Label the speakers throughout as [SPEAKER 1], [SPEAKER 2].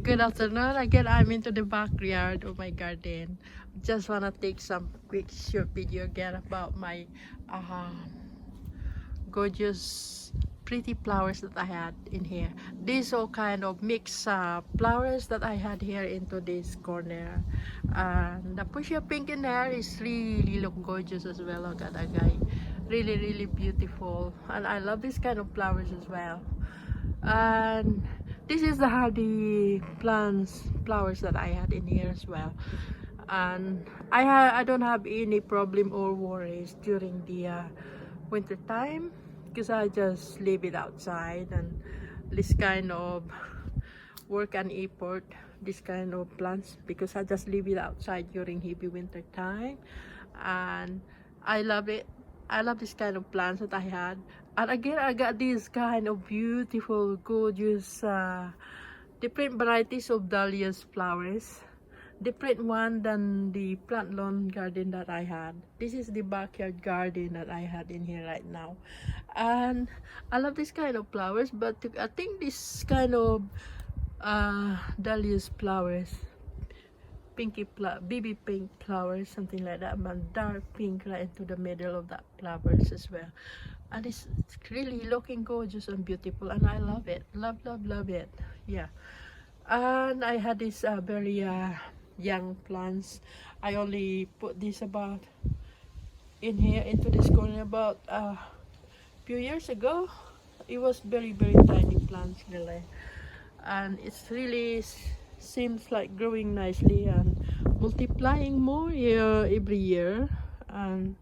[SPEAKER 1] Good afternoon. Again, I'm into the backyard of my garden. Just wanna take some quick short video again about my gorgeous pretty flowers that I had in here. These all kind of mixed flowers that I had here into this corner. The fuchsia pink in there is really look gorgeous as well. Look at that guy. Really beautiful. And I love this kind of flowers as well. And this is the hardy flowers that I had in here as well. And I don't have any problem or worries during the winter time, because I just leave it outside. And this kind of work and effort, this kind of plants, because I just leave it outside during heavy winter time. And I love it. I love this kind of plants that I had. And again, I got these kind of beautiful, gorgeous, different varieties of dahlias flowers. Different one than the plant lawn garden that I had. This is the backyard garden that I had in here right now. And I love this kind of flowers, but I think this kind of dahlias flowers, baby pink flowers, something like that, but dark pink right into the middle of that flowers as well. And it's really looking gorgeous and beautiful, and I love it. Love it. Yeah. And I had this very young plants. I only put this about in here into this corner about a few years ago. It was very tiny plants really, and it's really seems like growing nicely and multiplying more every year, and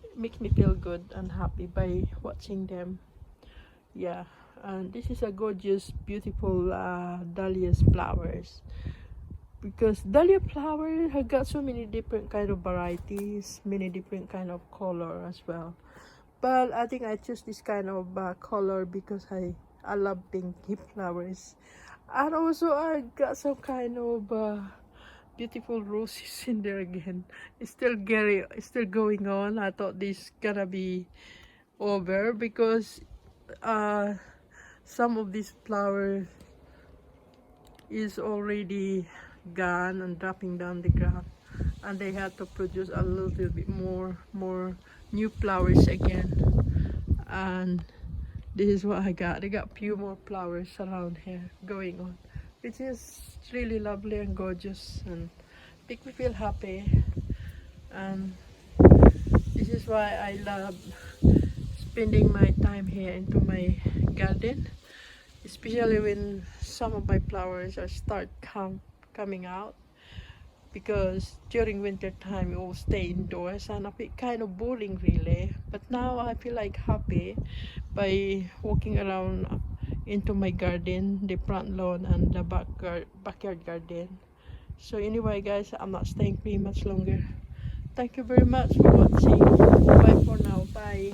[SPEAKER 1] it makes me feel good and happy by watching them. Yeah. And this is a gorgeous, beautiful dahlias flowers, because dahlia flower have got so many different kind of varieties, many different kind of color as well. But I think I choose this kind of color because I love pinky flowers. And also I got some kind of beautiful roses in there again. It's still going on. I thought this gonna be over because some of these flowers is already gone and dropping down the ground, and they had to produce a little bit more new flowers again. And this is what I got. I got few more flowers around here going on, which is really lovely and gorgeous and make me feel happy. And this is why I love spending my time here into my garden, especially when some of my flowers are start coming out, because during winter time you all stay indoors and a bit kind of boring really. But now I feel like happy by walking around into my garden, the front lawn and the backyard garden. So anyway guys, I'm not staying pretty much longer. Thank you very much for watching. Bye for now. Bye.